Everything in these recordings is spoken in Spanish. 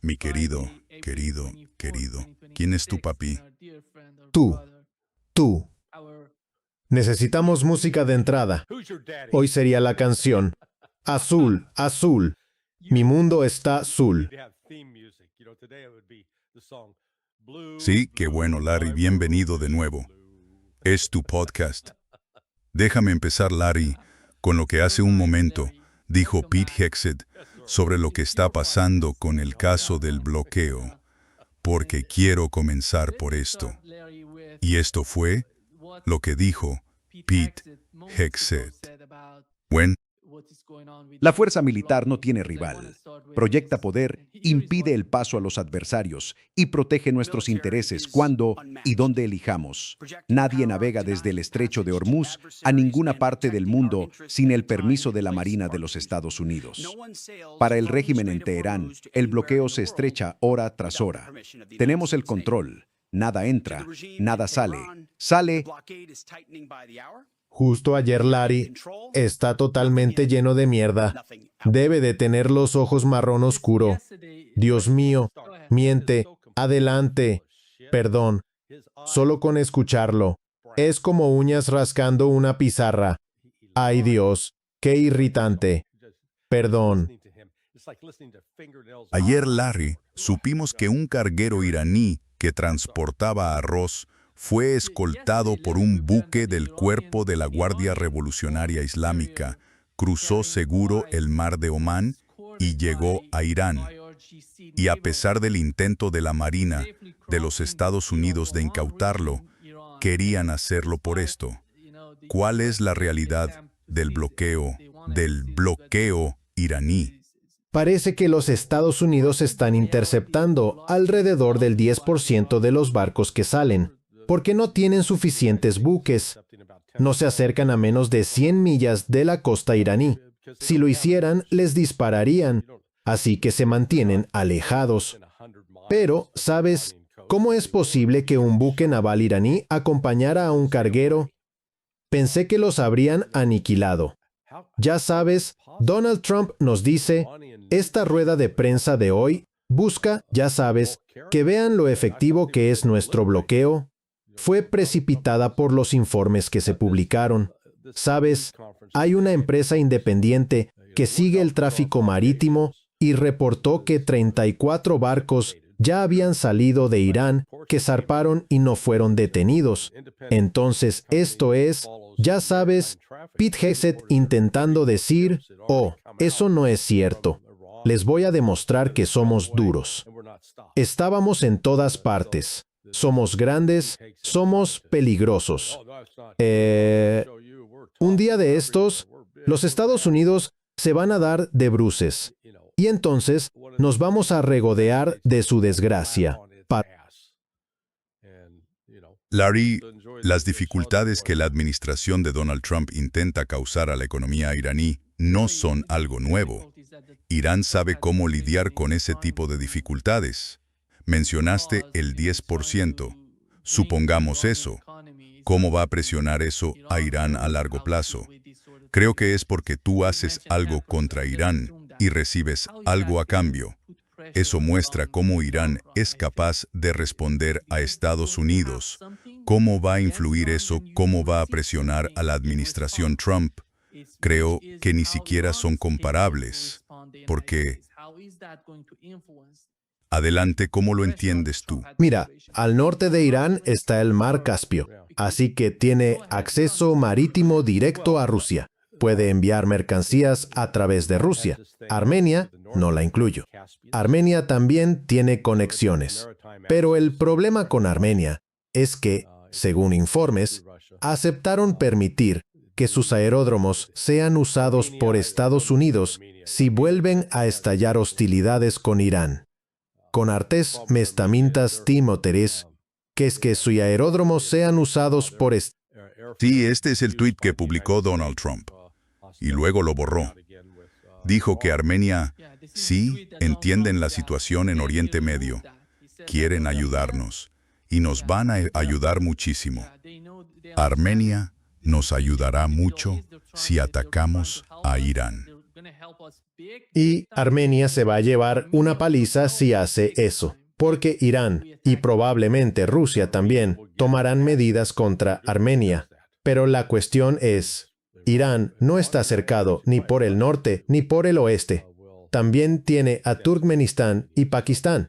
Mi querido, querido, ¿quién es tu papi? Tú, tú. Necesitamos música de entrada. Hoy sería la canción Azul, azul. Mi mundo está azul. Sí, qué bueno, Larry, bienvenido de nuevo. Es tu podcast. Déjame empezar, Larry, con lo que hace un momento dijo Pete Hegseth sobre lo que está pasando con el caso del bloqueo, porque quiero comenzar por esto. Y esto fue lo que dijo Pete Hegseth. Bueno, La fuerza militar no tiene rival. Proyecta poder, impide el paso a los adversarios y protege nuestros intereses cuando y donde elijamos. Nadie navega desde el estrecho de Hormuz a ninguna parte del mundo sin el permiso de la Marina de los Estados Unidos. Para el régimen en Teherán, el bloqueo se estrecha hora tras hora. Tenemos el control. Nada entra, nada sale. Sale. Justo ayer Larry está totalmente lleno de mierda. Debe de tener los ojos marrón oscuro. Dios mío, miente, adelante. Perdón, solo con escucharlo. Es como uñas rascando una pizarra. Ay Dios, qué irritante. Perdón. ayer, Larry, supimos que un carguero iraní que transportaba arroz fue escoltado por un buque del Cuerpo de la Guardia Revolucionaria Islámica, cruzó seguro el mar de Omán y llegó a Irán. Y a pesar del intento de la Marina de los Estados Unidos de incautarlo, querían hacerlo por esto. ¿Cuál es la realidad del bloqueo iraní? Parece que los Estados Unidos están interceptando alrededor del 10% de los barcos que salen, porque no tienen suficientes buques. No se acercan a menos de 100 millas de la costa iraní. Si lo hicieran, les dispararían, así que se mantienen alejados. Pero, ¿sabes cómo es posible que un buque naval iraní acompañara a un carguero? Pensé que los habrían aniquilado. Ya sabes, Donald Trump nos dice, esta rueda de prensa de hoy busca, ya sabes, que vean lo efectivo que es nuestro bloqueo. Fue precipitada por los informes que se publicaron. Sabes, hay una empresa independiente que sigue el tráfico marítimo y reportó que 34 barcos ya habían salido de Irán, que zarparon y no fueron detenidos. Entonces, esto es, ya sabes, Pete Hegseth intentando decir, oh, eso no es cierto. Les voy a demostrar que somos duros. Estábamos en todas partes. Somos grandes, somos peligrosos. Un día de estos, los Estados Unidos se van a dar de bruces. Y entonces nos vamos a regodear de su desgracia. Larry, las dificultades que la administración de Donald Trump intenta causar a la economía iraní no son algo nuevo. Irán sabe cómo lidiar con ese tipo de dificultades. Mencionaste el 10%. Supongamos eso. ¿Cómo va a presionar eso a Irán a largo plazo? Creo que es porque tú haces algo contra Irán y recibes algo a cambio. Eso muestra cómo Irán es capaz de responder a Estados Unidos. ¿Cómo va a influir eso? ¿Cómo va a presionar a la administración Trump? Creo que ni siquiera son comparables. Porque... Adelante, ¿cómo lo entiendes tú? Mira, al norte de Irán está el mar Caspio, así que tiene acceso marítimo directo a Rusia. Puede enviar mercancías a través de Rusia. Armenia, no la incluyo. Armenia también tiene conexiones. Pero el problema con Armenia es que, según informes, aceptaron permitir que sus aeródromos sean usados por Estados Unidos si vuelven a estallar hostilidades con Irán. Con artes mestamintas timoteres, que es que sus aeródromos sean usados por Sí, este es el tuit que publicó Donald Trump. Y luego lo borró. Dijo que Armenia, sí, entienden la situación en Oriente Medio. Quieren ayudarnos. Y nos van a ayudar muchísimo. Armenia nos ayudará mucho si atacamos a Irán. Y Armenia se va a llevar una paliza si hace eso, porque Irán y probablemente Rusia también tomarán medidas contra Armenia. Pero la cuestión es, Irán no está cercado ni por el norte ni por el oeste. También tiene a Turkmenistán y Pakistán.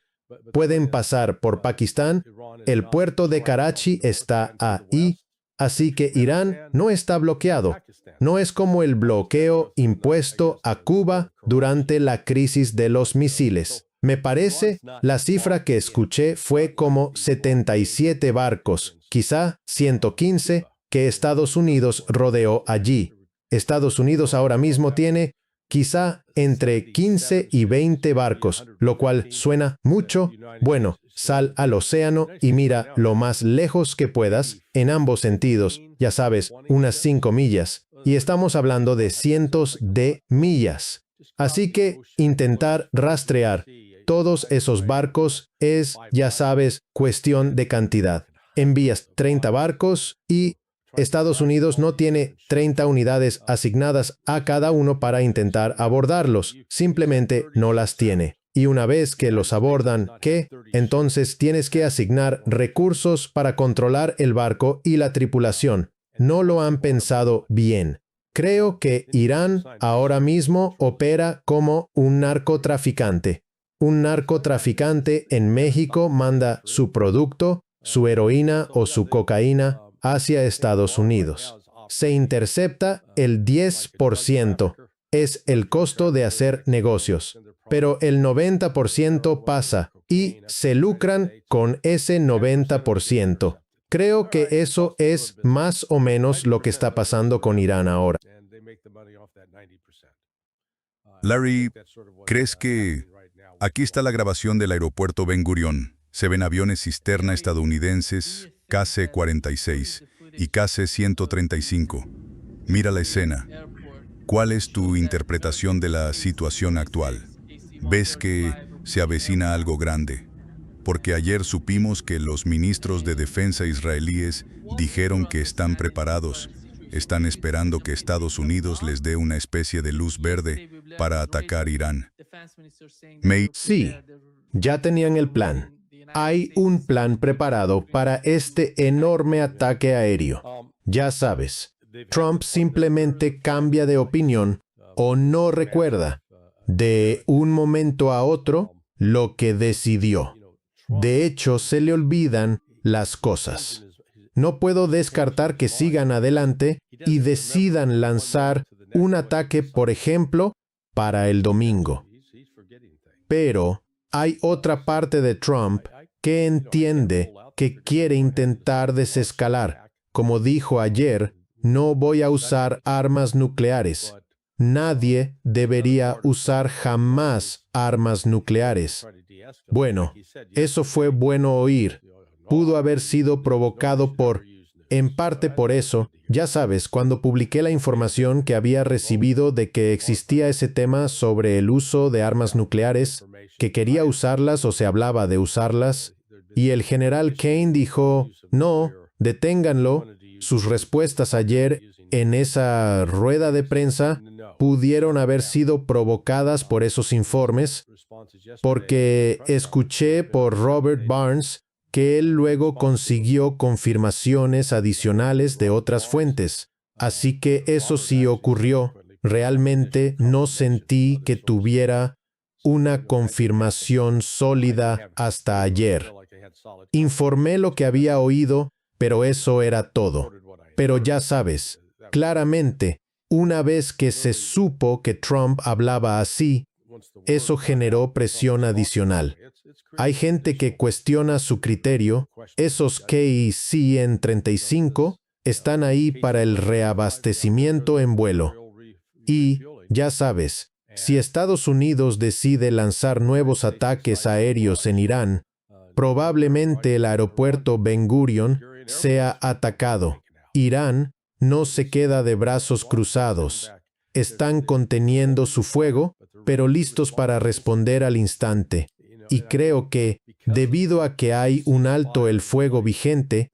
Pueden pasar por Pakistán. El puerto de Karachi está ahí. Así que Irán no está bloqueado. No es como el bloqueo impuesto a Cuba durante la crisis de los misiles. Me parece, la cifra que escuché fue como 77 barcos, quizá 115, que Estados Unidos rodeó allí. Estados Unidos ahora mismo tiene quizá entre 15 y 20 barcos, lo cual suena mucho. Bueno, sal al océano y mira lo más lejos que puedas, en ambos sentidos, ya sabes, unas 5 millas. Y estamos hablando de cientos de millas. Así que intentar rastrear todos esos barcos es, ya sabes, cuestión de cantidad. Envías 30 barcos y Estados Unidos no tiene 30 unidades asignadas a cada uno para intentar abordarlos. Simplemente no las tiene. Y una vez que los abordan, ¿qué? Entonces tienes que asignar recursos para controlar el barco y la tripulación. No lo han pensado bien. Creo que Irán ahora mismo opera como un narcotraficante. Un narcotraficante en México manda su producto, su heroína o su cocaína hacia Estados Unidos. Se intercepta el 10%. Es el costo de hacer negocios. Pero el 90% pasa y se lucran con ese 90%. Creo que eso es más o menos lo que está pasando con Irán ahora. Larry, ¿crees que aquí está la grabación del aeropuerto Ben Gurion? Se ven aviones cisterna estadounidenses, KC-46 y KC-135. Mira la escena. ¿Cuál es tu interpretación de la situación actual? ¿Ves que se avecina algo grande? Porque ayer supimos que los ministros de defensa israelíes dijeron que están preparados. Están esperando que Estados Unidos les dé una especie de luz verde para atacar Irán. Sí, ya tenían el plan. Hay un plan preparado para este enorme ataque aéreo. Ya sabes, Trump simplemente cambia de opinión o no recuerda de un momento a otro lo que decidió. De hecho, se le olvidan las cosas. No puedo descartar que sigan adelante y decidan lanzar un ataque, por ejemplo, para el domingo. Pero hay otra parte de Trump que entiende que quiere intentar desescalar. Como dijo ayer, no voy a usar armas nucleares. Nadie debería usar jamás armas nucleares. Bueno, eso fue bueno oír. Pudo haber sido provocado en parte por eso, ya sabes, cuando publiqué la información que había recibido de que existía ese tema sobre el uso de armas nucleares, que quería usarlas o se hablaba de usarlas, y el general Kane dijo, no, deténganlo. Sus respuestas ayer en esa rueda de prensa pudieron haber sido provocadas por esos informes, porque escuché por Robert Barnes que él luego consiguió confirmaciones adicionales de otras fuentes. Así que eso sí ocurrió. Realmente no sentí que tuviera una confirmación sólida hasta ayer. Informé lo que había oído, pero eso era todo. Pero ya sabes, claramente, una vez que se supo que Trump hablaba así, eso generó presión adicional. Hay gente que cuestiona su criterio. Esos KC-135 están ahí para el reabastecimiento en vuelo. Y, ya sabes, si Estados Unidos decide lanzar nuevos ataques aéreos en Irán, probablemente el aeropuerto Ben Gurion sea atacado. Irán no se queda de brazos cruzados. Están conteniendo su fuego, pero listos para responder al instante. Y creo que, debido a que hay un alto el fuego vigente,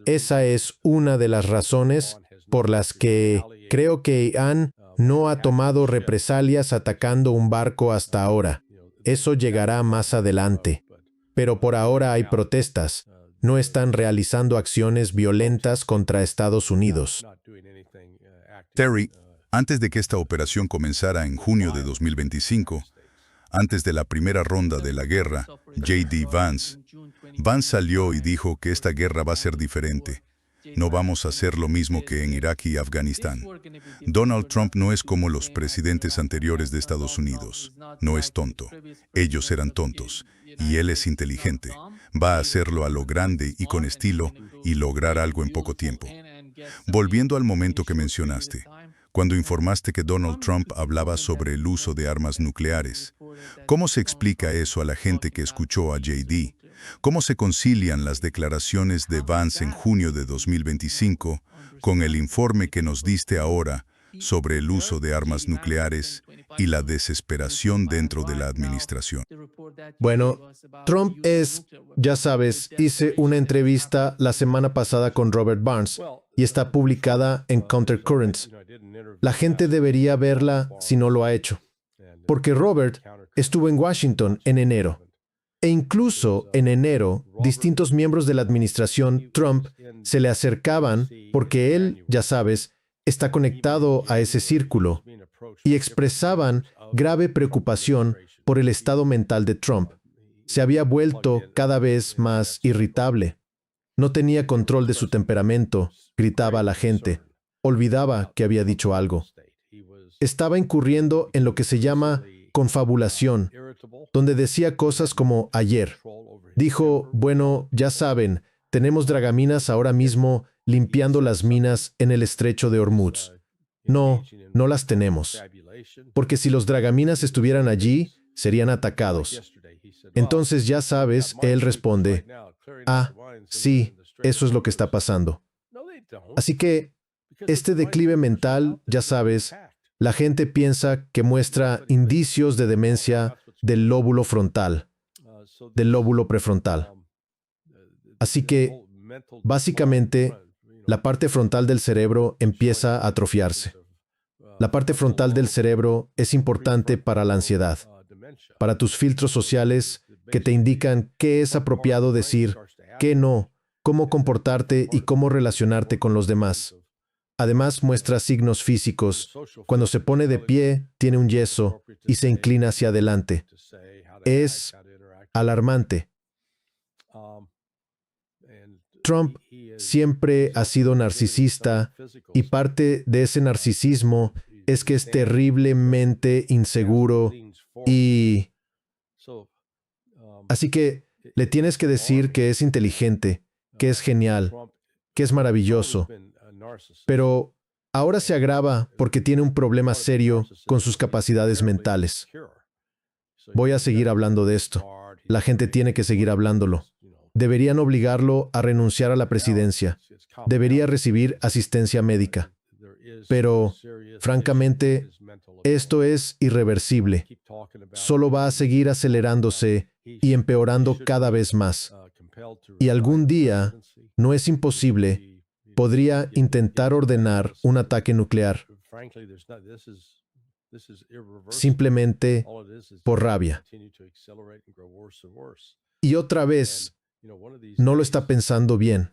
esa es una de las razones por las que creo que Irán no ha tomado represalias atacando un barco hasta ahora. Eso llegará más adelante. Pero por ahora hay protestas. No están realizando acciones violentas contra Estados Unidos. Terry, antes de que esta operación comenzara en junio de 2025, antes de la primera ronda de la guerra, J.D. Vance salió y dijo que esta guerra va a ser diferente. No vamos a hacer lo mismo que en Irak y Afganistán. Donald Trump no es como los presidentes anteriores de Estados Unidos. No es tonto. Ellos eran tontos. Y él es inteligente. Va a hacerlo a lo grande y con estilo y lograr algo en poco tiempo. Volviendo al momento que mencionaste, cuando informaste que Donald Trump hablaba sobre el uso de armas nucleares, ¿cómo se explica eso a la gente que escuchó a J.D.? ¿Cómo se concilian las declaraciones de Vance en junio de 2025 con el informe que nos diste ahora sobre el uso de armas nucleares y la desesperación dentro de la administración? Bueno, Trump es, ya sabes, hice una entrevista la semana pasada con Robert Barnes y está publicada en Countercurrents. La gente debería verla si no lo ha hecho, porque Robert estuvo en Washington en enero. E incluso en enero, distintos miembros de la administración Trump se le acercaban porque él, ya sabes, está conectado a ese círculo y expresaban grave preocupación por el estado mental de Trump. Se había vuelto cada vez más irritable. No tenía control de su temperamento, gritaba a la gente, olvidaba que había dicho algo. Estaba incurriendo en lo que se llama confabulación, donde decía cosas como ayer. Dijo, bueno, ya saben, tenemos dragaminas ahora mismo limpiando las minas en el estrecho de Hormuz. No, no las tenemos. Porque si los dragaminas estuvieran allí, serían atacados. Entonces, ya sabes, él responde, sí, eso es lo que está pasando. Así que, este declive mental, ya sabes, la gente piensa que muestra indicios de demencia del lóbulo frontal, del lóbulo prefrontal. Así que, básicamente, la parte frontal del cerebro empieza a atrofiarse. La parte frontal del cerebro es importante para la ansiedad, para tus filtros sociales que te indican qué es apropiado decir, qué no, cómo comportarte y cómo relacionarte con los demás. Además, muestra signos físicos. Cuando se pone de pie, tiene un yeso y se inclina hacia adelante. Es alarmante. Trump siempre ha sido narcisista y parte de ese narcisismo es que es terriblemente inseguro y... Así que le tienes que decir que es inteligente, que es genial, que es maravilloso. Pero ahora se agrava porque tiene un problema serio con sus capacidades mentales. Voy a seguir hablando de esto. La gente tiene que seguir hablándolo. Deberían obligarlo a renunciar a la presidencia. Debería recibir asistencia médica. Pero, francamente, esto es irreversible. Solo va a seguir acelerándose y empeorando cada vez más. Y algún día, no es imposible, podría intentar ordenar un ataque nuclear. Simplemente por rabia. Y otra vez, no lo está pensando bien.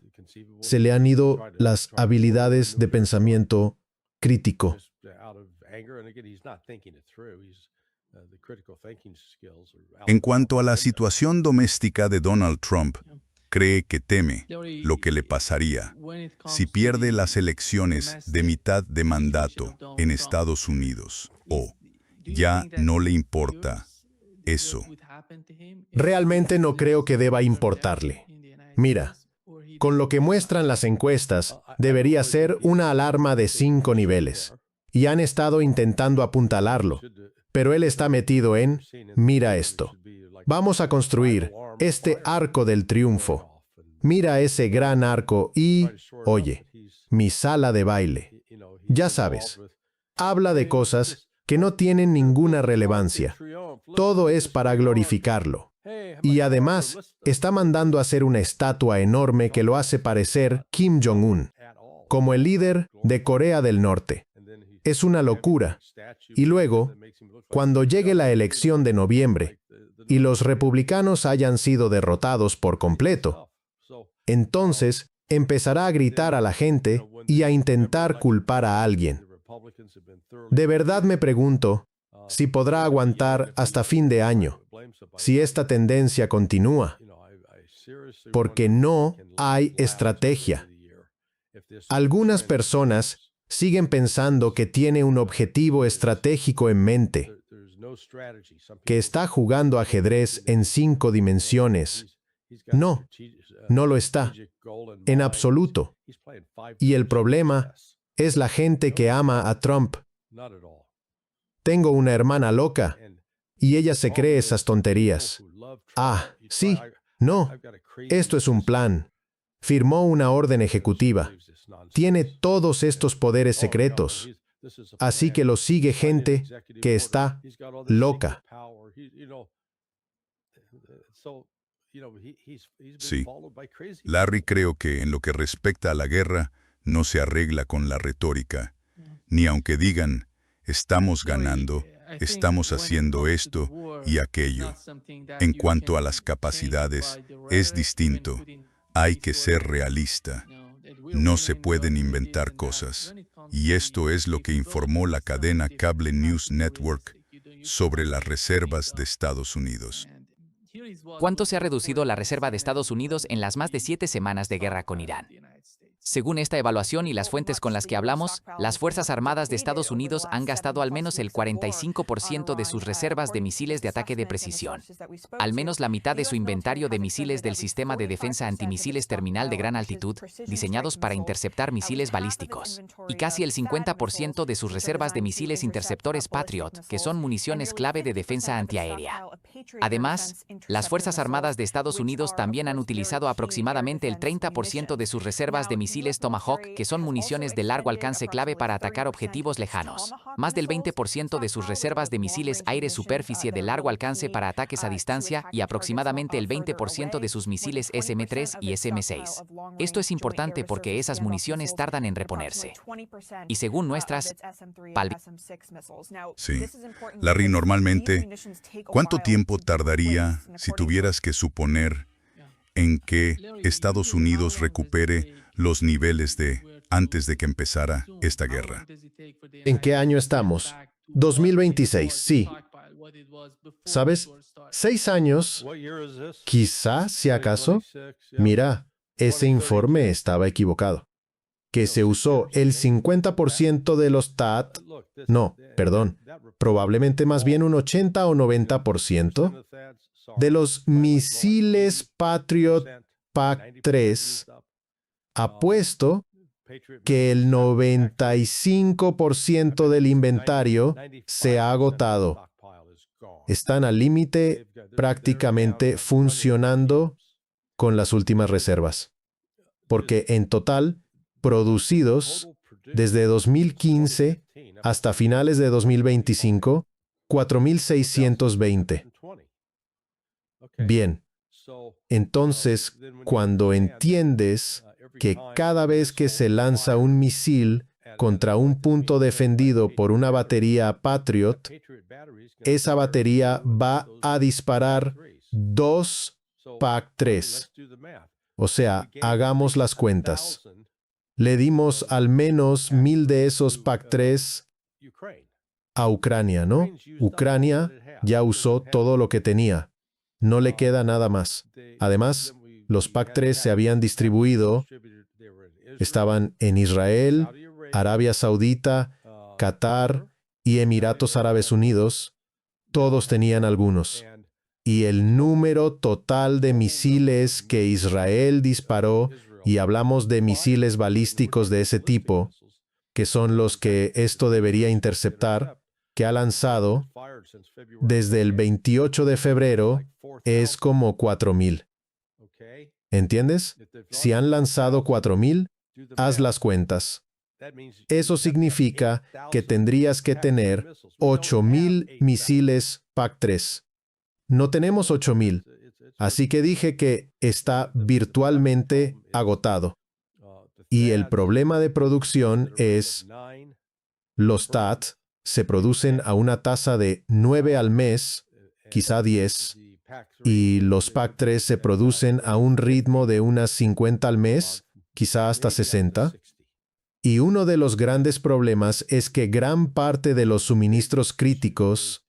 Se le han ido las habilidades de pensamiento crítico. En cuanto a la situación doméstica de Donald Trump, cree que teme lo que le pasaría si pierde las elecciones de mitad de mandato en Estados Unidos o ya no le importa eso. Realmente no creo que deba importarle. Mira, con lo que muestran las encuestas, debería ser una alarma de 5 niveles. Y han estado intentando apuntalarlo. Pero él está metido en, mira esto. Vamos a construir este arco del triunfo. Mira ese gran arco y, oye, mi sala de baile. Ya sabes, habla de cosas que no tienen ninguna relevancia. Todo es para glorificarlo. Y además, está mandando a hacer una estatua enorme que lo hace parecer Kim Jong-un, como el líder de Corea del Norte. Es una locura. Y luego, cuando llegue la elección de noviembre y los republicanos hayan sido derrotados por completo, entonces empezará a gritar a la gente y a intentar culpar a alguien. De verdad me pregunto si podrá aguantar hasta fin de año, si esta tendencia continúa, porque no hay estrategia. Algunas personas siguen pensando que tiene un objetivo estratégico en mente, que está jugando ajedrez en 5 dimensiones. No, no lo está, en absoluto. Y el problema es la gente que ama a Trump. Tengo una hermana loca y ella se cree esas tonterías. Ah, sí, no, esto es un plan. Firmó una orden ejecutiva. Tiene todos estos poderes secretos. Así que lo sigue gente que está loca. Sí. Larry, creo que en lo que respecta a la guerra, no se arregla con la retórica. Ni aunque digan, estamos ganando, estamos haciendo esto y aquello. En cuanto a las capacidades, es distinto. Hay que ser realista. No se pueden inventar cosas. Y esto es lo que informó la cadena Cable News Network sobre las reservas de Estados Unidos. ¿Cuánto se ha reducido la reserva de Estados Unidos en las más de 7 semanas de guerra con Irán? Según esta evaluación y las fuentes con las que hablamos, las Fuerzas Armadas de Estados Unidos han gastado al menos el 45% de sus reservas de misiles de ataque de precisión, al menos la mitad de su inventario de misiles del sistema de defensa antimisiles terminal de gran altitud, diseñados para interceptar misiles balísticos, y casi el 50% de sus reservas de misiles interceptores Patriot, que son municiones clave de defensa antiaérea. Además, las Fuerzas Armadas de Estados Unidos también han utilizado aproximadamente el 30% de sus reservas de misiles Tomahawk, que son municiones de largo alcance clave para atacar objetivos lejanos, más del 20% de sus reservas de misiles aire-superficie de largo alcance para ataques a distancia y aproximadamente el 20% de sus misiles SM-3 y SM-6. Esto es importante porque esas municiones tardan en reponerse. Y según nuestras Sí. Larry, normalmente, ¿cuánto tiempo tardaría, si tuvieras que suponer, en que Estados Unidos recupere los niveles de antes de que empezara esta guerra? ¿En qué año estamos? 2026, sí. ¿Sabes? 6 años, quizá, si acaso. Mira, ese informe estaba equivocado. Que se usó el 50% de los THAAD, no, perdón, probablemente más bien un 80 o 90% de los misiles Patriot PAC-3. Apuesto que el 95% del inventario se ha agotado. Están al límite, prácticamente funcionando con las últimas reservas. Porque en total, producidos desde 2015 hasta finales de 2025, 4.620. Bien, entonces, cuando entiendes que cada vez que se lanza un misil contra un punto defendido por una batería Patriot, esa batería va a disparar 2 PAC-3. O sea, hagamos las cuentas. Le dimos al menos 1,000 de esos PAC-3 a Ucrania, ¿no? Ucrania ya usó todo lo que tenía. No le queda nada más. Además, los PAC-3 se habían distribuido, estaban en Israel, Arabia Saudita, Qatar y Emiratos Árabes Unidos. Todos tenían algunos. Y el número total de misiles que Israel disparó, y hablamos de misiles balísticos de ese tipo, que son los que esto debería interceptar, que ha lanzado desde el 28 de febrero, es como 4,000. ¿Entiendes? Si han lanzado 4,000, haz las cuentas. Eso significa que tendrías que tener 8,000 misiles PAC-3. No tenemos 8,000, así que dije que está virtualmente agotado. Y el problema de producción es Los TAT se producen a una tasa de 9 al mes, quizá 10, y los PAC-3 se producen a un ritmo de unas 50 al mes, quizá hasta 60. Y uno de los grandes problemas es que gran parte de los suministros críticos,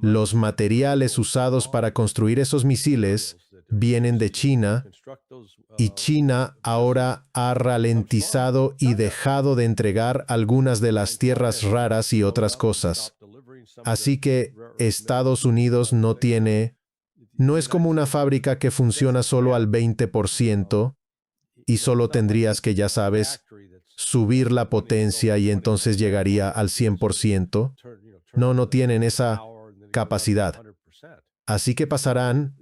los materiales usados para construir esos misiles, vienen de China, y China ahora ha ralentizado y dejado de entregar algunas de las tierras raras y otras cosas. Así que Estados Unidos no es como una fábrica que funciona solo al 20% y solo tendrías que, ya sabes, subir la potencia y entonces llegaría al 100%. No tienen esa capacidad. Así que pasarán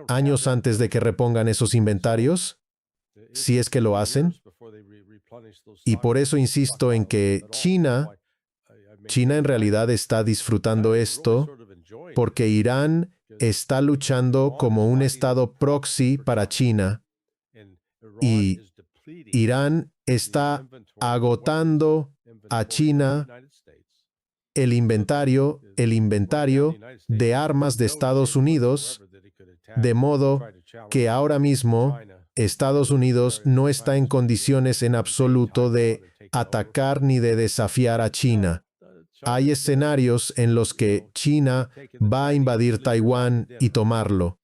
años antes de que repongan esos inventarios, si es que lo hacen. Y por eso insisto en que China en realidad está disfrutando esto porque Irán está luchando como un estado proxy para China y Irán está agotando a China el inventario de armas de Estados Unidos, de modo que ahora mismo Estados Unidos no está en condiciones en absoluto de atacar ni de desafiar a China. Hay escenarios en los que China va a invadir Taiwán y tomarlo.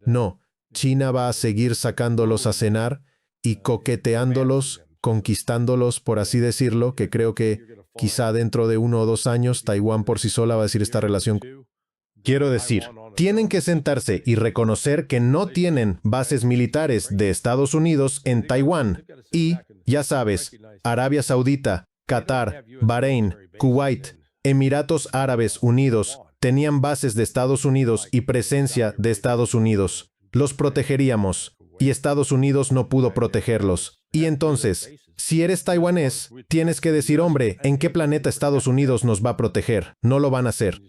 No, China va a seguir sacándolos a cenar y coqueteándolos, conquistándolos, por así decirlo, que creo que quizá dentro de 1 o 2 años Taiwán por sí sola va a decir esta relación. Quiero decir, tienen que sentarse y reconocer que no tienen bases militares de Estados Unidos en Taiwán. Y, ya sabes, Arabia Saudita, Qatar, Bahrein, Kuwait, Emiratos Árabes Unidos tenían bases de Estados Unidos y presencia de Estados Unidos. Los protegeríamos, y Estados Unidos no pudo protegerlos. Y entonces, si eres taiwanés, tienes que decir, hombre, ¿en qué planeta Estados Unidos nos va a proteger? No lo van a hacer.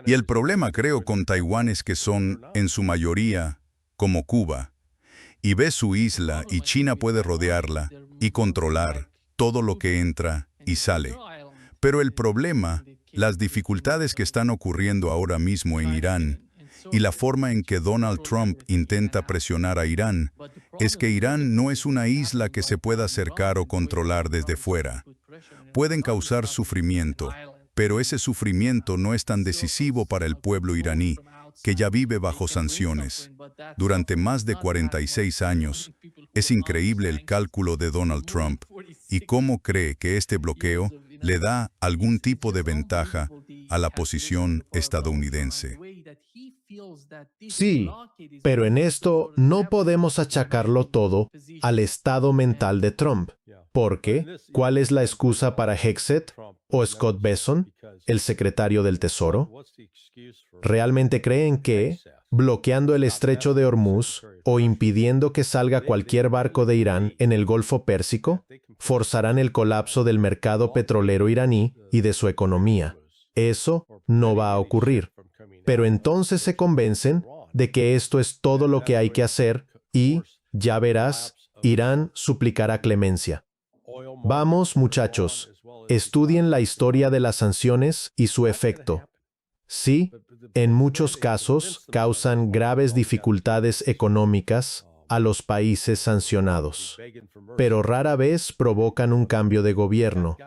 Y el problema, creo, con Taiwán es que son, en su mayoría, como Cuba. Y ves su isla y China puede rodearla y controlar todo lo que entra y sale. Pero el problema, las dificultades que están ocurriendo ahora mismo en Irán y la forma en que Donald Trump intenta presionar a Irán, es que Irán no es una isla que se pueda acercar o controlar desde fuera. Pueden causar sufrimiento, pero ese sufrimiento no es tan decisivo para el pueblo iraní, que ya vive bajo sanciones. Durante más de 46 años, es increíble el cálculo de Donald Trump y cómo cree que este bloqueo le da algún tipo de ventaja a la posición estadounidense. Sí, pero en esto no podemos achacarlo todo al estado mental de Trump. Porque, ¿cuál es la excusa para Hexet o Scott Besson, el secretario del Tesoro? ¿Realmente creen que, bloqueando el estrecho de Hormuz o impidiendo que salga cualquier barco de Irán en el Golfo Pérsico, forzarán el colapso del mercado petrolero iraní y de su economía? Eso no va a ocurrir. Pero entonces se convencen de que esto es todo lo que hay que hacer y, ya verás, Irán suplicará clemencia. Vamos, muchachos, estudien la historia de las sanciones y su efecto. Sí, en muchos casos causan graves dificultades económicas a los países sancionados, pero rara vez provocan un cambio de gobierno.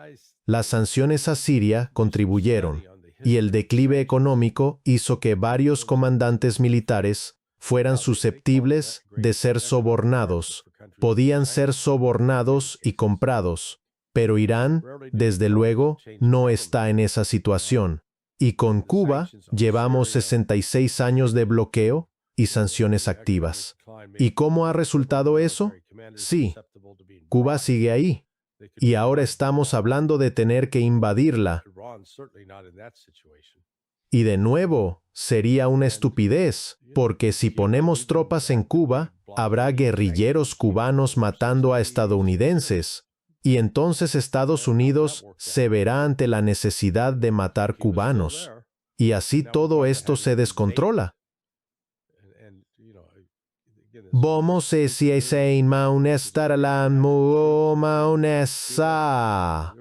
Las sanciones a Siria contribuyeron, y el declive económico hizo que varios comandantes militares fueran susceptibles de ser sobornados. Podían ser sobornados y comprados, pero Irán, desde luego, no está en esa situación. Y con Cuba llevamos 66 años de bloqueo y sanciones activas. ¿Y cómo ha resultado eso? Sí, Cuba sigue ahí. Y ahora estamos hablando de tener que invadirla. Y de nuevo, sería una estupidez, porque si ponemos tropas en Cuba, habrá guerrilleros cubanos matando a estadounidenses. Y entonces Estados Unidos se verá ante la necesidad de matar cubanos. Y así todo esto se descontrola. Vamos a maunestaralan maunesa.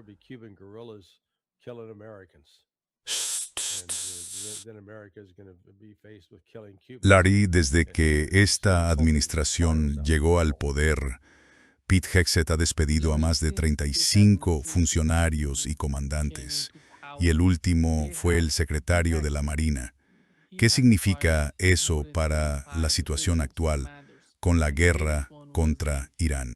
Larry, desde que esta administración llegó al poder, Pete Hegseth ha despedido a más de 35 funcionarios y comandantes, y el último fue el secretario de la Marina. ¿Qué significa eso para la situación actual con la guerra contra Irán?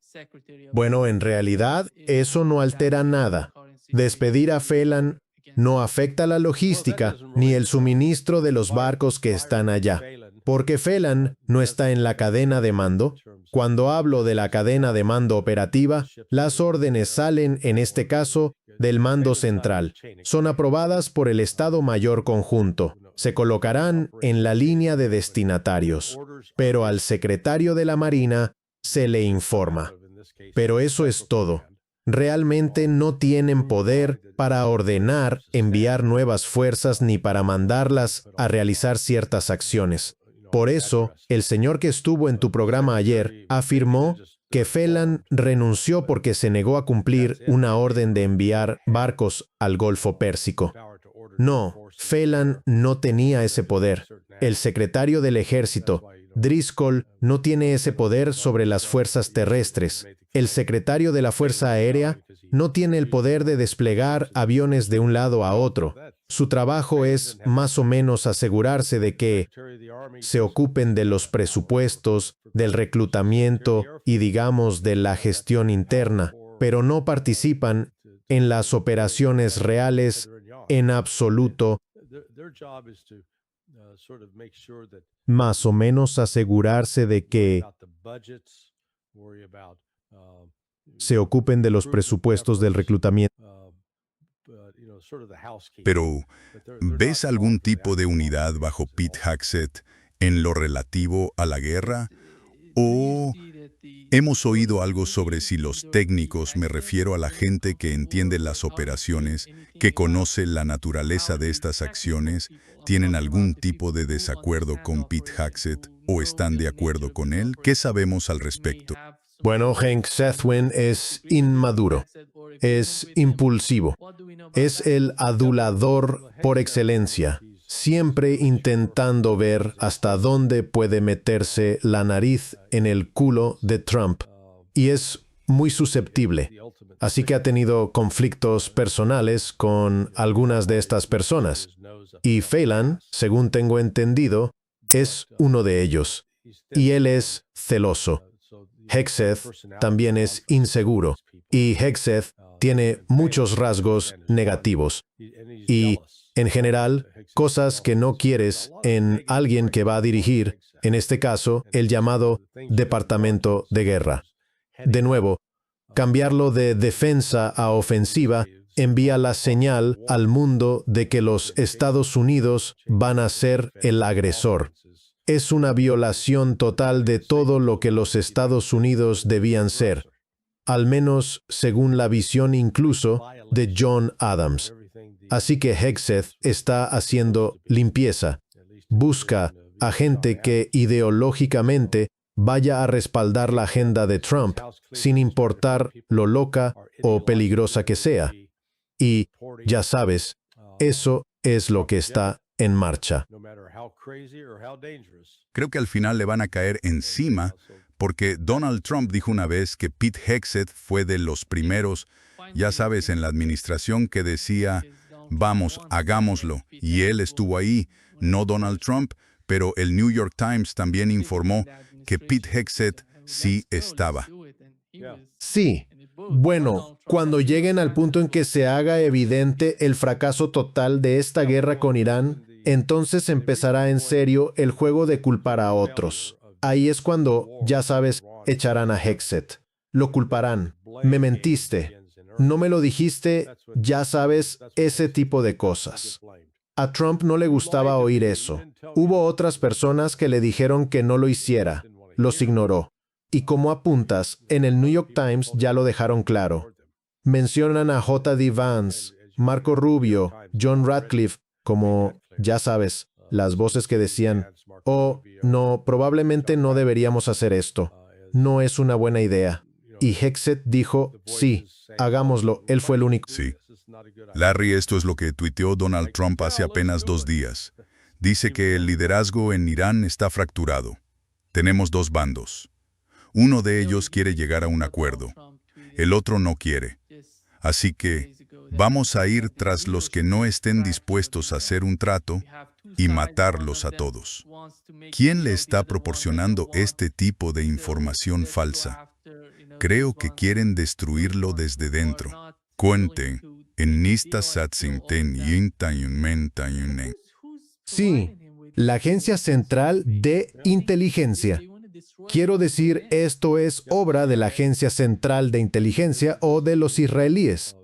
Bueno, en realidad, eso no altera nada. Despedir a Phelan no afecta la logística ni el suministro de los barcos que están allá, porque Phelan no está en la cadena de mando. Cuando hablo de la cadena de mando operativa, las órdenes salen, en este caso, del mando central. Son aprobadas por el Estado Mayor Conjunto. Se colocarán en la línea de destinatarios, pero al secretario de la Marina se le informa. Pero eso es todo. Realmente no tienen poder para ordenar enviar nuevas fuerzas ni para mandarlas a realizar ciertas acciones. Por eso, el señor que estuvo en tu programa ayer afirmó que Phelan renunció porque se negó a cumplir una orden de enviar barcos al Golfo Pérsico. No, Phelan no tenía ese poder. El secretario del Ejército, Driscoll, no tiene ese poder sobre las fuerzas terrestres. El secretario de la Fuerza Aérea no tiene el poder de desplegar aviones de un lado a otro. Su trabajo es más o menos asegurarse de que se ocupen de los presupuestos, del reclutamiento y, digamos, de la gestión interna, pero no participan en las operaciones reales en absoluto. Más o menos asegurarse de que se ocupen de los presupuestos del reclutamiento. Pero, ¿ves algún tipo de unidad bajo Pete Hegseth en lo relativo a la guerra? ¿O hemos oído algo sobre si los técnicos, me refiero a la gente que entiende las operaciones, que conoce la naturaleza de estas acciones, tienen algún tipo de desacuerdo con Pete Hegseth o están de acuerdo con él? ¿Qué sabemos al respecto? Bueno, Hank Sethwin es inmaduro, es impulsivo, es el adulador por excelencia, siempre intentando ver hasta dónde puede meterse la nariz en el culo de Trump, y es muy susceptible. Así que ha tenido conflictos personales con algunas de estas personas, y Phelan, según tengo entendido, es uno de ellos, y él es celoso. Hegseth también es inseguro, y Hegseth tiene muchos rasgos negativos. Y, en general, cosas que no quieres en alguien que va a dirigir, en este caso, el llamado Departamento de Guerra. De nuevo, cambiarlo de defensa a ofensiva envía la señal al mundo de que los Estados Unidos van a ser el agresor. Es una violación total de todo lo que los Estados Unidos debían ser, al menos según la visión incluso de John Adams. Así que Hegseth está haciendo limpieza. Busca a gente que ideológicamente vaya a respaldar la agenda de Trump, sin importar lo loca o peligrosa que sea. Y, ya sabes, eso es lo que está en marcha. Creo que al final le van a caer encima, porque Donald Trump dijo una vez que Pete Hegseth fue de los primeros, ya sabes, en la administración que decía, vamos, hagámoslo, y él estuvo ahí, no Donald Trump, pero el New York Times también informó que Pete Hegseth sí estaba. Sí. Bueno, cuando lleguen al punto en que se haga evidente el fracaso total de esta guerra con Irán, entonces empezará en serio el juego de culpar a otros. Ahí es cuando, ya sabes, echarán a Hegseth. Lo culparán. Me mentiste. No me lo dijiste, ya sabes, ese tipo de cosas. A Trump no le gustaba oír eso. Hubo otras personas que le dijeron que no lo hiciera. Los ignoró. Y como apuntas, en el New York Times ya lo dejaron claro. Mencionan a J.D. Vance, Marco Rubio, John Ratcliffe, como, ya sabes, las voces que decían, oh, no, probablemente no deberíamos hacer esto. No es una buena idea. Y Hegseth dijo, sí, hagámoslo. Él fue el único. Sí. Larry, esto es lo que tuiteó Donald Trump hace apenas 2 días. Dice que el liderazgo en Irán está fracturado. Tenemos 2 bandos. Uno de ellos quiere llegar a un acuerdo. El otro no quiere. Así que vamos a ir tras los que no estén dispuestos a hacer un trato y matarlos a todos. ¿Quién le está proporcionando este tipo de información falsa? Creo que quieren destruirlo desde dentro. Cuente en Nista Satsinten Yintayunmentayunen. Sí, la Agencia Central de Inteligencia. Quiero decir, esto es obra de la Agencia Central de Inteligencia o de los israelíes.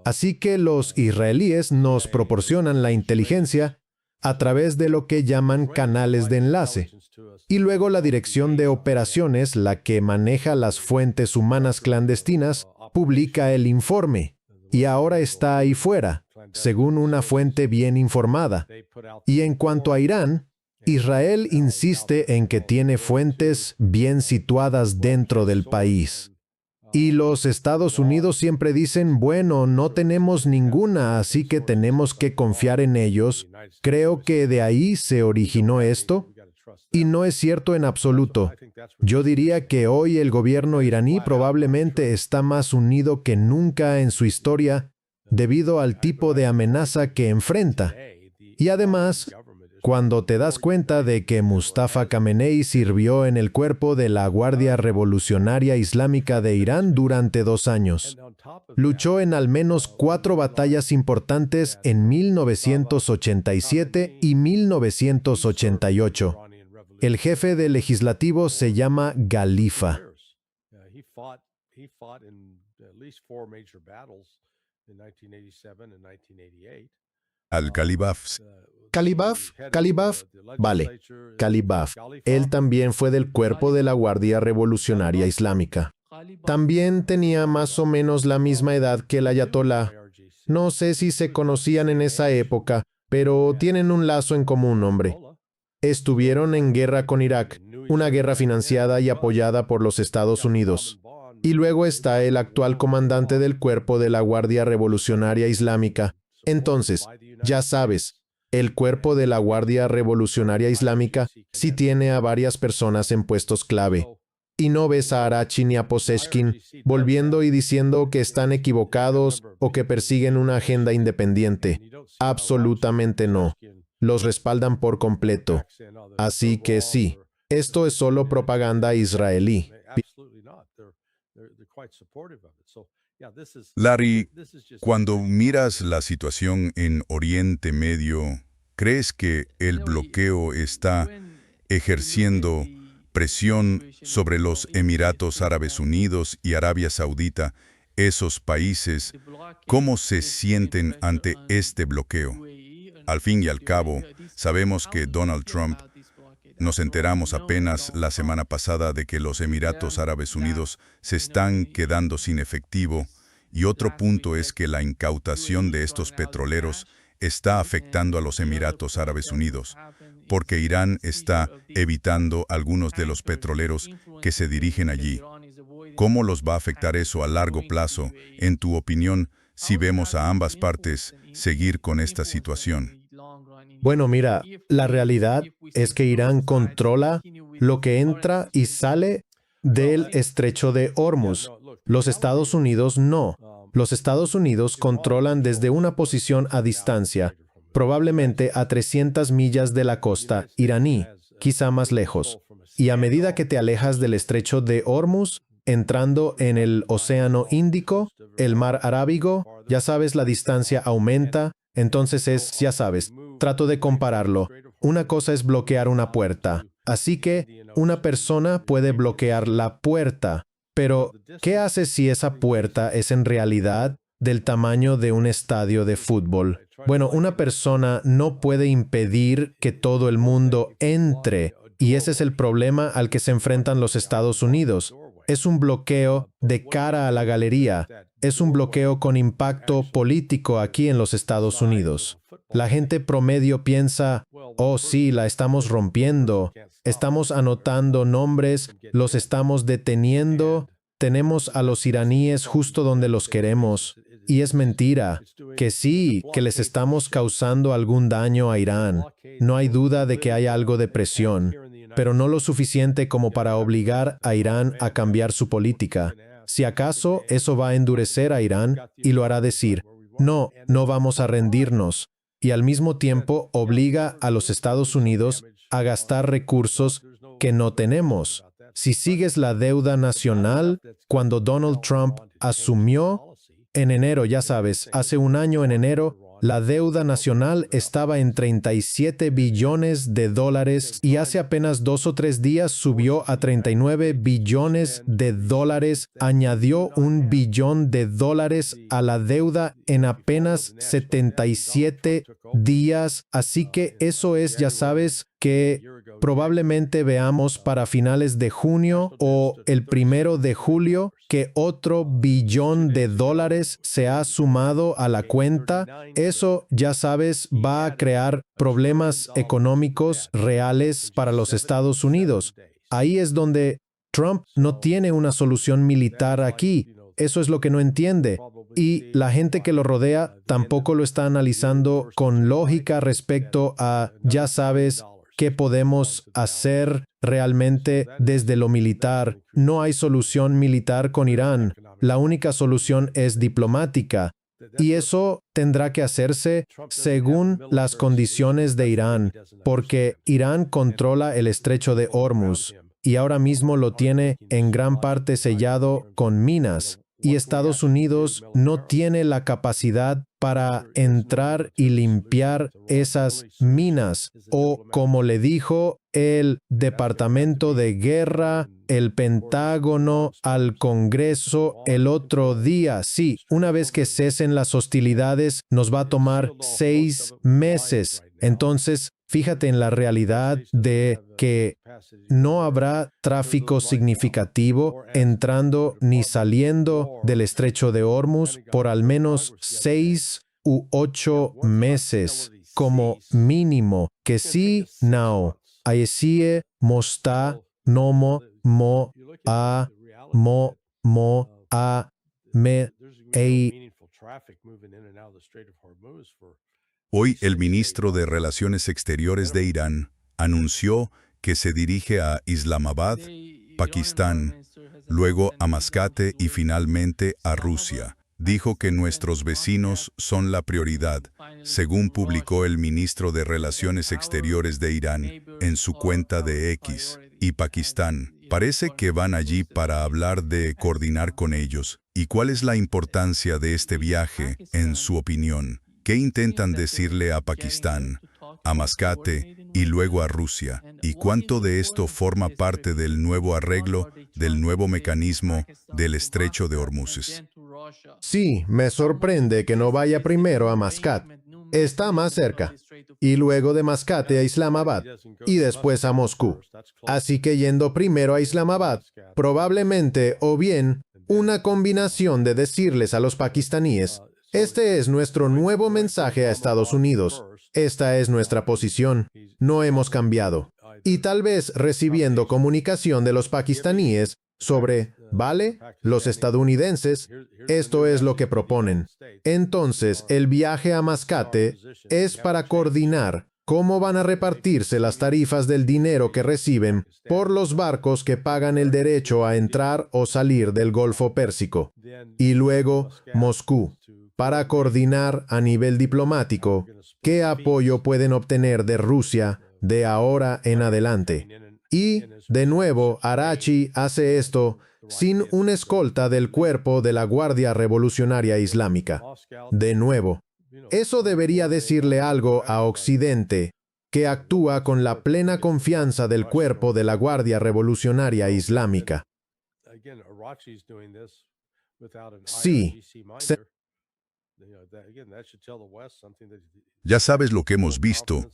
Así que los israelíes nos proporcionan la inteligencia a través de lo que llaman canales de enlace. Y luego la Dirección de Operaciones, la que maneja las fuentes humanas clandestinas, publica el informe. Y ahora está ahí fuera, según una fuente bien informada. Y en cuanto a Irán, Israel insiste en que tiene fuentes bien situadas dentro del país. Y los Estados Unidos siempre dicen, bueno, no tenemos ninguna, así que tenemos que confiar en ellos. Creo que de ahí se originó esto. Y no es cierto en absoluto. Yo diría que hoy el gobierno iraní probablemente está más unido que nunca en su historia debido al tipo de amenaza que enfrenta. Y además, cuando te das cuenta de que Mustafa Khamenei sirvió en el cuerpo de la Guardia Revolucionaria Islámica de Irán durante 2 años. Luchó en al menos 4 batallas importantes en 1987 y 1988. El jefe del legislativo se llama Ghalifa. Al-Khalibaf. Calibaf, vale, Calibaf. Él también fue del cuerpo de la Guardia Revolucionaria Islámica. También tenía más o menos la misma edad que el ayatolá. No sé si se conocían en esa época, pero tienen un lazo en común, hombre. Estuvieron en guerra con Irak, una guerra financiada y apoyada por los Estados Unidos. Y luego está el actual comandante del cuerpo de la Guardia Revolucionaria Islámica. Entonces, ya sabes, el cuerpo de la Guardia Revolucionaria Islámica sí tiene a varias personas en puestos clave. Y no ves a Arachi ni a Poseshkin volviendo y diciendo que están equivocados o que persiguen una agenda independiente. Absolutamente no. Los respaldan por completo. Así que sí, esto es solo propaganda israelí. Larry, cuando miras la situación en Oriente Medio, ¿crees que el bloqueo está ejerciendo presión sobre los Emiratos Árabes Unidos y Arabia Saudita? Esos países, ¿cómo se sienten ante este bloqueo? Al fin y al cabo, sabemos que Donald Trump, nos enteramos apenas la semana pasada de que los Emiratos Árabes Unidos se están quedando sin efectivo, y otro punto es que la incautación de estos petroleros está afectando a los Emiratos Árabes Unidos, porque Irán está evitando algunos de los petroleros que se dirigen allí. ¿Cómo los va a afectar eso a largo plazo, en tu opinión, si vemos a ambas partes seguir con esta situación? Bueno, mira, la realidad es que Irán controla lo que entra y sale del estrecho de Hormuz. Los Estados Unidos no. Los Estados Unidos controlan desde una posición a distancia, probablemente a 300 millas de la costa iraní, quizá más lejos. Y a medida que te alejas del estrecho de Hormuz, entrando en el Océano Índico, el Mar Arábigo, ya sabes, la distancia aumenta. Entonces ya sabes, trato de compararlo. Una cosa es bloquear una puerta. Así que una persona puede bloquear la puerta. Pero, ¿qué hace si esa puerta es en realidad del tamaño de un estadio de fútbol? Bueno, una persona no puede impedir que todo el mundo entre. Y ese es el problema al que se enfrentan los Estados Unidos. Es un bloqueo de cara a la galería. es un bloqueo con impacto político aquí en los Estados Unidos. La gente promedio piensa, oh sí, la estamos rompiendo, estamos anotando nombres, los estamos deteniendo, tenemos a los iraníes justo donde los queremos. Y es mentira, que sí, que les estamos causando algún daño a Irán. No hay duda de que hay algo de presión, pero no lo suficiente como para obligar a Irán a cambiar su política. Si acaso, eso va a endurecer a Irán y lo hará decir, no, no vamos a rendirnos. Y al mismo tiempo obliga a los Estados Unidos a gastar recursos que no tenemos. Si sigues la deuda nacional, cuando Donald Trump asumió en enero, ya sabes, hace un año en enero, la deuda nacional estaba en 37 billones de dólares y hace apenas 2 o 3 días subió a 39 billones de dólares, añadió $1 billón a la deuda en apenas 77 días. Así que eso es, ya sabes, que probablemente veamos para finales de junio o el 1 de julio que otro $1 billón se ha sumado a la cuenta. Eso, ya sabes, va a crear problemas económicos reales para los Estados Unidos. Ahí es donde Trump no tiene una solución militar aquí. Eso es lo que no entiende. Y la gente que lo rodea tampoco lo está analizando con lógica respecto a, ya sabes, ¿qué podemos hacer realmente desde lo militar? No hay solución militar con Irán. La única solución es diplomática. Y eso tendrá que hacerse según las condiciones de Irán, porque Irán controla el estrecho de Hormuz y ahora mismo lo tiene en gran parte sellado con minas. Y Estados Unidos no tiene la capacidad para entrar y limpiar esas minas. O, como le dijo el Departamento de Guerra, el Pentágono al Congreso el otro día, sí, una vez que cesen las hostilidades, nos va a tomar 6 meses. Entonces, fíjate en la realidad de que no habrá tráfico significativo entrando ni saliendo del estrecho de Hormuz por al menos 6 u 8 meses, como mínimo, que sí, no. Ayesie, mosta, nomo, mo, a, me, ei. Hoy el ministro de Relaciones Exteriores de Irán anunció que se dirige a Islamabad, Pakistán, luego a Mascate y finalmente a Rusia. Dijo que nuestros vecinos son la prioridad, según publicó el ministro de Relaciones Exteriores de Irán en su cuenta de X. Y Pakistán, parece que van allí para hablar de coordinar con ellos. ¿Y cuál es la importancia de este viaje, en su opinión? ¿Qué intentan decirle a Pakistán, a Mascate y luego a Rusia? ¿Y cuánto de esto forma parte del nuevo arreglo, del nuevo mecanismo del estrecho de Hormuz? Sí, me sorprende que no vaya primero a Mascat. Está más cerca. Y luego de Mascate a Islamabad. Y después a Moscú. Así que yendo primero a Islamabad, probablemente o bien una combinación de decirles a los pakistaníes, este es nuestro nuevo mensaje a Estados Unidos. Esta es nuestra posición. No hemos cambiado. Y tal vez recibiendo comunicación de los pakistaníes sobre, ¿vale? Los estadounidenses, esto es lo que proponen. Entonces, el viaje a Mascate es para coordinar cómo van a repartirse las tarifas del dinero que reciben por los barcos que pagan el derecho a entrar o salir del Golfo Pérsico. Y luego, Moscú, para coordinar a nivel diplomático qué apoyo pueden obtener de Rusia de ahora en adelante. Y, de nuevo, Arachi hace esto sin una escolta del cuerpo de la Guardia Revolucionaria Islámica. De nuevo, eso debería decirle algo a Occidente, que actúa con la plena confianza del cuerpo de la Guardia Revolucionaria Islámica. Sí, ya sabes lo que hemos visto.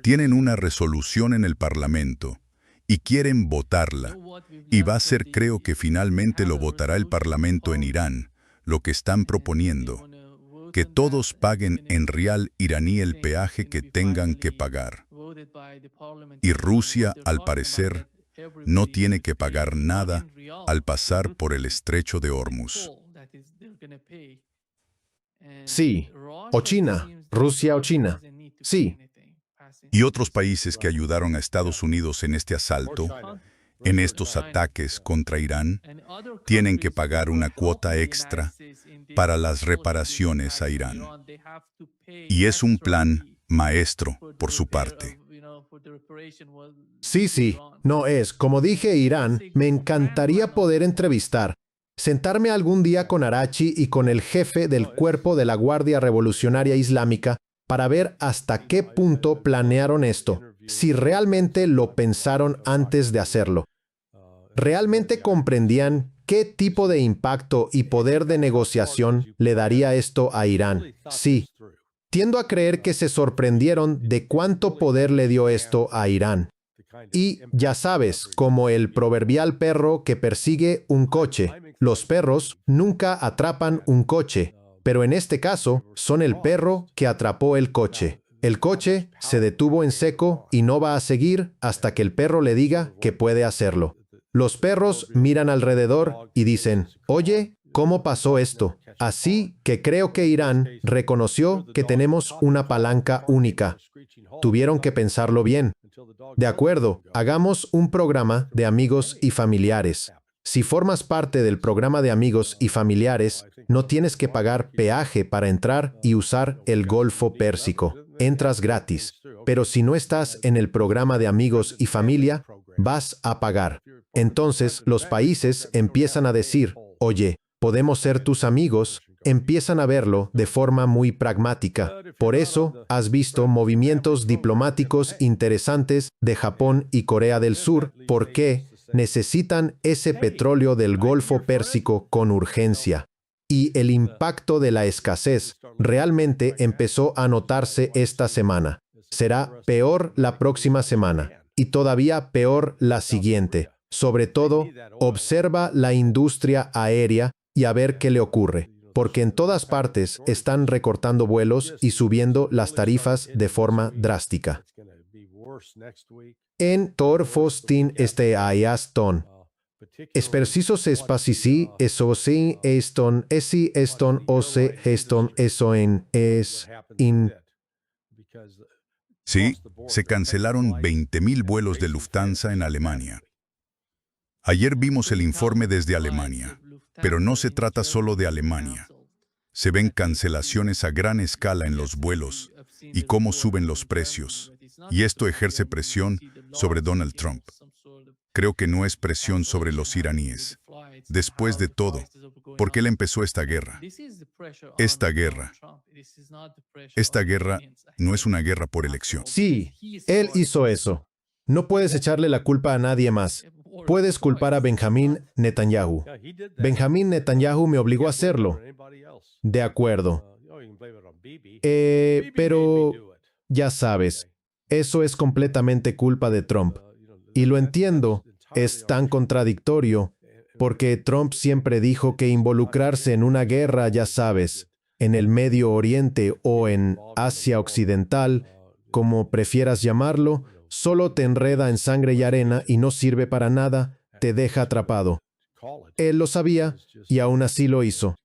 Tienen una resolución en el Parlamento y quieren votarla. Y va a ser, creo que finalmente lo votará el Parlamento en Irán, lo que están proponiendo, que todos paguen en rial iraní el peaje que tengan que pagar. Y Rusia, al parecer, no tiene que pagar nada al pasar por el estrecho de Hormuz. Sí. O China. Rusia o China. Sí. Y otros países que ayudaron a Estados Unidos en este asalto, en estos ataques contra Irán, tienen que pagar una cuota extra para las reparaciones a Irán. Y es un plan maestro por su parte. Sí. No es, como dije, Irán, me encantaría poder entrevistar, sentarme algún día con Arachi y con el jefe del cuerpo de la Guardia Revolucionaria Islámica para ver hasta qué punto planearon esto, si realmente lo pensaron antes de hacerlo. ¿Realmente comprendían qué tipo de impacto y poder de negociación le daría esto a Irán? Sí. Tiendo a creer que se sorprendieron de cuánto poder le dio esto a Irán. Y, ya sabes, como el proverbial perro que persigue un coche, los perros nunca atrapan un coche, pero en este caso son el perro que atrapó el coche. El coche se detuvo en seco y no va a seguir hasta que el perro le diga que puede hacerlo. Los perros miran alrededor y dicen, oye, ¿cómo pasó esto? Así que creo que Irán reconoció que tenemos una palanca única. Tuvieron que pensarlo bien. De acuerdo, hagamos un programa de amigos y familiares. Si formas parte del programa de amigos y familiares, no tienes que pagar peaje para entrar y usar el Golfo Pérsico. Entras gratis. Pero si no estás en el programa de amigos y familia, vas a pagar. Entonces, los países empiezan a decir, oye, podemos ser tus amigos, empiezan a verlo de forma muy pragmática. Por eso, has visto movimientos diplomáticos interesantes de Japón y Corea del Sur, porque necesitan ese petróleo del Golfo Pérsico con urgencia. Y el impacto de la escasez realmente empezó a notarse esta semana. Será peor la próxima semana y todavía peor la siguiente. Sobre todo, observa la industria aérea y a ver qué le ocurre, porque en todas partes están recortando vuelos y subiendo las tarifas de forma drástica. En Torfostin ayaston. Espercisos espacisi, eso sí, eston, esi, eston, ose, geston, eso en, es, in. Sí, se cancelaron 20.000 vuelos de Lufthansa en Alemania. Ayer vimos el informe desde Alemania, pero no se trata solo de Alemania. Se ven cancelaciones a gran escala en los vuelos y cómo suben los precios. Y esto ejerce presión sobre Donald Trump. Creo que no es presión sobre los iraníes. Después de todo, ¿por qué él empezó esta guerra? Esta guerra no es una guerra por elección. Sí, él hizo eso. No puedes echarle la culpa a nadie más. Puedes culpar a Benjamín Netanyahu. Benjamín Netanyahu me obligó a hacerlo. De acuerdo. Pero, ya sabes, eso es completamente culpa de Trump. Y lo entiendo, es tan contradictorio, porque Trump siempre dijo que involucrarse en una guerra, ya sabes, en el Medio Oriente o en Asia Occidental, como prefieras llamarlo, solo te enreda en sangre y arena y no sirve para nada, te deja atrapado. Él lo sabía y aún así lo hizo.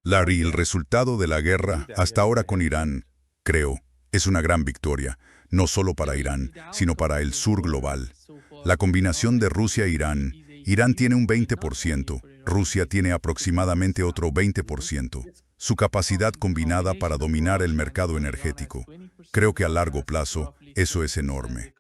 Larry, el resultado de la guerra hasta ahora con Irán, creo, es una gran victoria, no solo para Irán, sino para el sur global. La combinación de Rusia e Irán, Irán tiene un 20%, Rusia tiene aproximadamente otro 20%. Su capacidad combinada para dominar el mercado energético. Creo que a largo plazo, eso es enorme.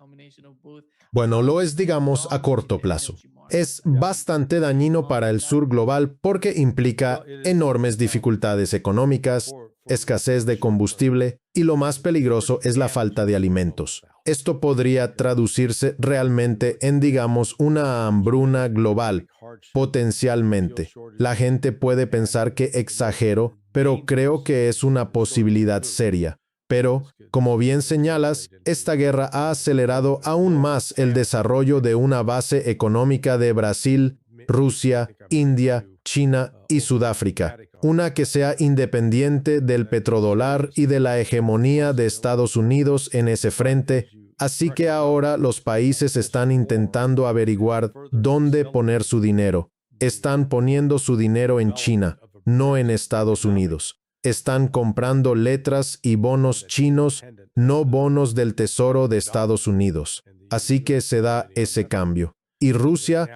Bueno, lo es, digamos, a corto plazo. Es bastante dañino para el sur global porque implica enormes dificultades económicas, escasez de combustible y lo más peligroso es la falta de alimentos. Esto podría traducirse realmente en, digamos, una hambruna global, potencialmente. La gente puede pensar que exagero, pero creo que es una posibilidad seria. Pero, como bien señalas, esta guerra ha acelerado aún más el desarrollo de una base económica de Brasil, Rusia, India, China y Sudáfrica. Una que sea independiente del petrodólar y de la hegemonía de Estados Unidos en ese frente. Así que ahora los países están intentando averiguar dónde poner su dinero. Están poniendo su dinero en China, no en Estados Unidos. Están comprando letras y bonos chinos, no bonos del Tesoro de Estados Unidos. Así que se da ese cambio. Y Rusia,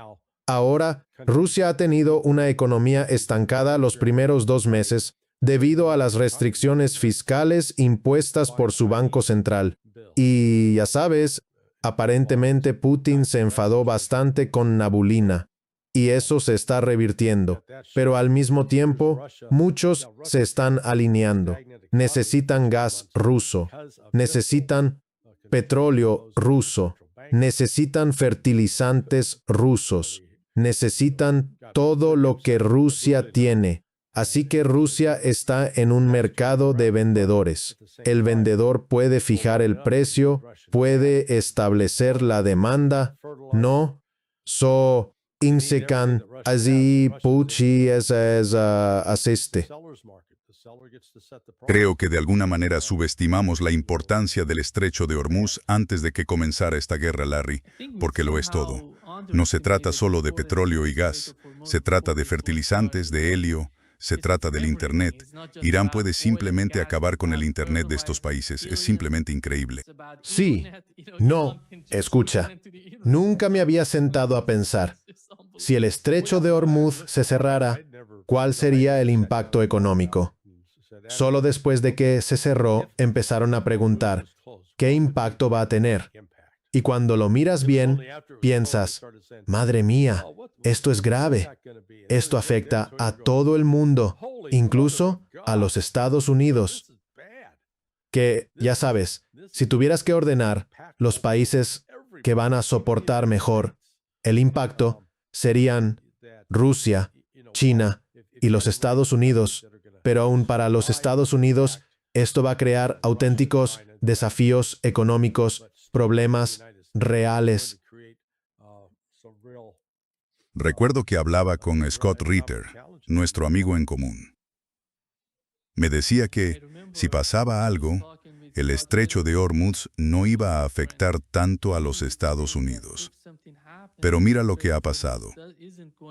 ahora, Rusia ha tenido una economía estancada los primeros 2 meses debido a las restricciones fiscales impuestas por su Banco Central. Y ya sabes, aparentemente Putin se enfadó bastante con Nabulina. Y eso se está revirtiendo. Pero al mismo tiempo, muchos se están alineando. Necesitan gas ruso. Necesitan petróleo ruso. Necesitan fertilizantes rusos. Necesitan todo lo que Rusia tiene. Así que Rusia está en un mercado de vendedores. El vendedor puede fijar el precio, puede establecer la demanda. No, insecan así puchi asiste. Creo que de alguna manera subestimamos la importancia del estrecho de Hormuz antes de que comenzara esta guerra, Larry, porque lo es todo. No se trata solo de petróleo y gas, se trata de fertilizantes, de helio, se trata del Internet. Irán puede simplemente acabar con el Internet de estos países. Es simplemente increíble. Sí, no, escucha. Nunca me había sentado a pensar. Si el estrecho de Hormuz se cerrara, ¿cuál sería el impacto económico? Solo después de que se cerró, empezaron a preguntar, ¿qué impacto va a tener? Y cuando lo miras bien, piensas, madre mía, esto es grave. Esto afecta a todo el mundo, incluso a los Estados Unidos. Que, ya sabes, si tuvieras que ordenar los países que van a soportar mejor el impacto, serían Rusia, China y los Estados Unidos. Pero aún para los Estados Unidos, esto va a crear auténticos desafíos económicos, problemas reales. Recuerdo que hablaba con Scott Ritter, nuestro amigo en común. Me decía que, si pasaba algo, el estrecho de Hormuz no iba a afectar tanto a los Estados Unidos. Pero mira lo que ha pasado.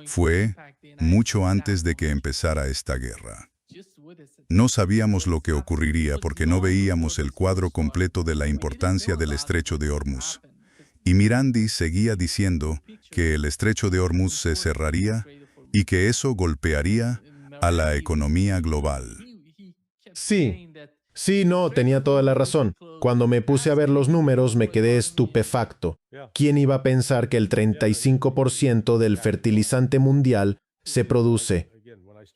Fue mucho antes de que empezara esta guerra. No sabíamos lo que ocurriría porque no veíamos el cuadro completo de la importancia del estrecho de Hormuz. Y Mirandi seguía diciendo que el estrecho de Hormuz se cerraría y que eso golpearía a la economía global. Sí, no, tenía toda la razón. Cuando me puse a ver los números me quedé estupefacto. ¿Quién iba a pensar que el 35% del fertilizante mundial se produce?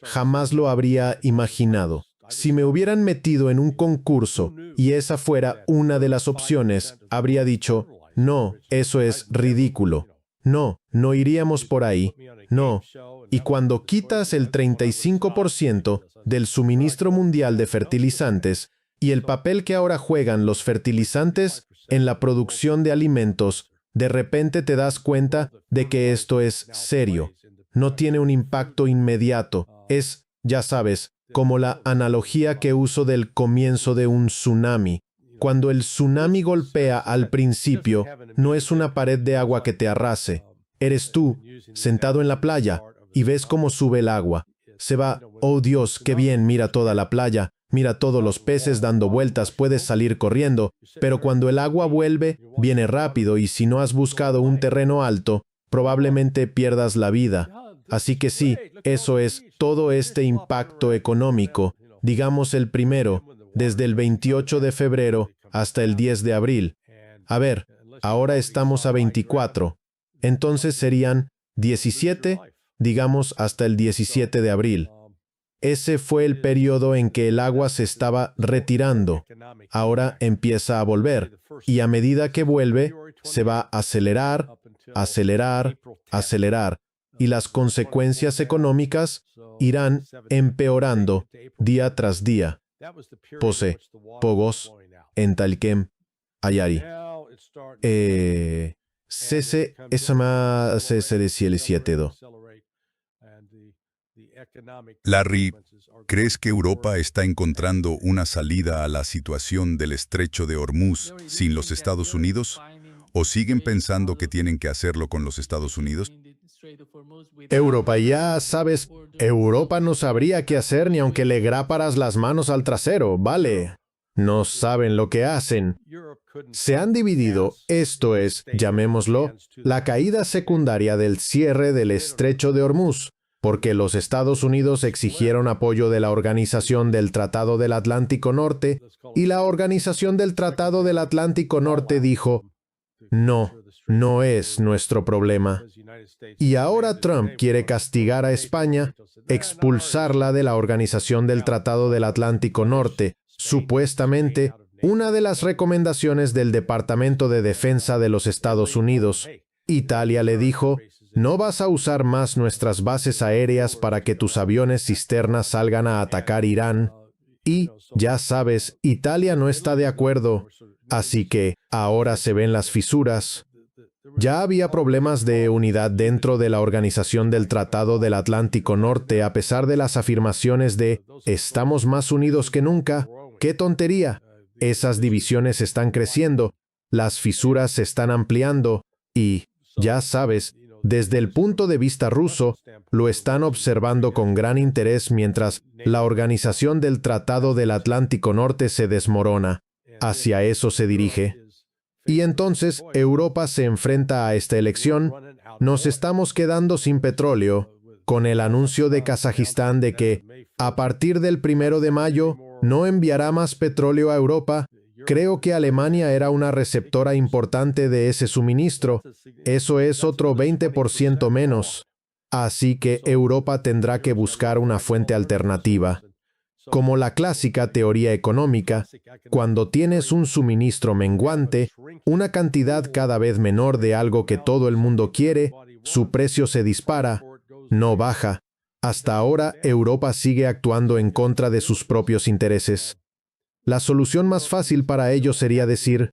Jamás lo habría imaginado. Si me hubieran metido en un concurso y esa fuera una de las opciones, habría dicho, no, eso es ridículo. No, no iríamos por ahí. No. Y cuando quitas el 35% del suministro mundial de fertilizantes y el papel que ahora juegan los fertilizantes en la producción de alimentos, de repente te das cuenta de que esto es serio. No tiene un impacto inmediato. Es, ya sabes, como la analogía que uso del comienzo de un tsunami. Cuando el tsunami golpea al principio, no es una pared de agua que te arrase. Eres tú, sentado en la playa, y ves cómo sube el agua. Se va, oh Dios, qué bien, mira toda la playa, mira todos los peces dando vueltas, puedes salir corriendo, pero cuando el agua vuelve, viene rápido y si no has buscado un terreno alto, probablemente pierdas la vida. Así que sí, eso es todo este impacto económico, digamos el primero, desde el 28 de febrero hasta el 10 de abril. A ver, ahora estamos a 24, entonces serían 17, digamos hasta el 17 de abril. Ese fue el periodo en que el agua se estaba retirando. Ahora empieza a volver, y a medida que vuelve, se va a acelerar, acelerar, acelerar, y las consecuencias económicas irán empeorando día tras día. Pose, Pogos, Entalkem, Ayari. Cese, Esama, Cese de Ciel 7 do. Larry, ¿crees que Europa está encontrando una salida a la situación del estrecho de Hormuz sin los Estados Unidos? ¿O siguen pensando que tienen que hacerlo con los Estados Unidos? Europa, ya sabes, Europa no sabría qué hacer ni aunque le graparas las manos al trasero, ¿vale? No saben lo que hacen. Se han dividido, esto es, llamémoslo, la caída secundaria del cierre del estrecho de Hormuz, porque los Estados Unidos exigieron apoyo de la Organización del Tratado del Atlántico Norte, y la Organización del Tratado del Atlántico Norte dijo, no, no es nuestro problema. Y ahora Trump quiere castigar a España, expulsarla de la Organización del Tratado del Atlántico Norte. Supuestamente, una de las recomendaciones del Departamento de Defensa de los Estados Unidos. Italia le dijo, no vas a usar más nuestras bases aéreas para que tus aviones cisternas salgan a atacar Irán. Y, ya sabes, Italia no está de acuerdo. Así que, ahora se ven las fisuras. Ya había problemas de unidad dentro de la Organización del Tratado del Atlántico Norte a pesar de las afirmaciones de «estamos más unidos que nunca». ¡Qué tontería! Esas divisiones están creciendo, las fisuras se están ampliando y, ya sabes, desde el punto de vista ruso, lo están observando con gran interés mientras la Organización del Tratado del Atlántico Norte se desmorona. Hacia eso se dirige. Y entonces Europa se enfrenta a esta elección. Nos estamos quedando sin petróleo, con el anuncio de Kazajistán de que, a partir del 1 de mayo, no enviará más petróleo a Europa. Creo que Alemania era una receptora importante de ese suministro. Eso es otro 20% menos. Así que Europa tendrá que buscar una fuente alternativa. Como la clásica teoría económica, cuando tienes un suministro menguante, una cantidad cada vez menor de algo que todo el mundo quiere, su precio se dispara, no baja. Hasta ahora, Europa sigue actuando en contra de sus propios intereses. La solución más fácil para ello sería decir,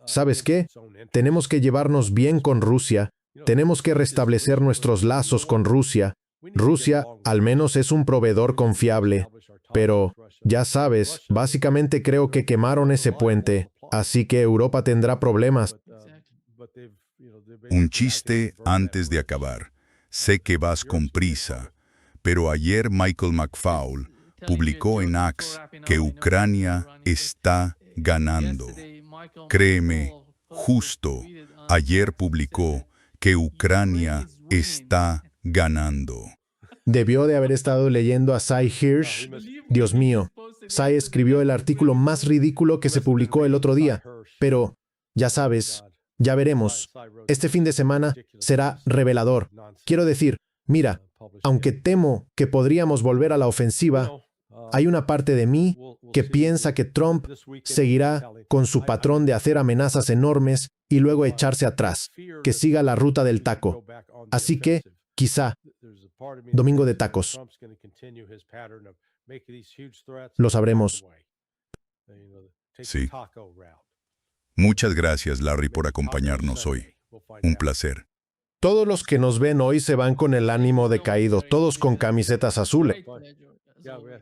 ¿sabes qué? Tenemos que llevarnos bien con Rusia, tenemos que restablecer nuestros lazos con Rusia. Rusia, al menos, es un proveedor confiable. Pero, ya sabes, básicamente creo que quemaron ese puente, así que Europa tendrá problemas. Un chiste antes de acabar. Sé que vas con prisa, pero ayer Michael McFaul publicó en Axe que Ucrania está ganando. Créeme, justo ayer publicó que Ucrania está ganando. Debió de haber estado leyendo a Sy Hirsch. Dios mío, Sy escribió el artículo más ridículo que se publicó el otro día. Pero, ya sabes, ya veremos. Este fin de semana será revelador. Quiero decir, mira, aunque temo que podríamos volver a la ofensiva, hay una parte de mí que piensa que Trump seguirá con su patrón de hacer amenazas enormes y luego echarse atrás, que siga la ruta del taco. Así que, quizá, domingo de tacos. Lo sabremos. Sí. Muchas gracias, Larry, por acompañarnos hoy. Un placer. Todos los que nos ven hoy se van con el ánimo decaído, todos con camisetas azules.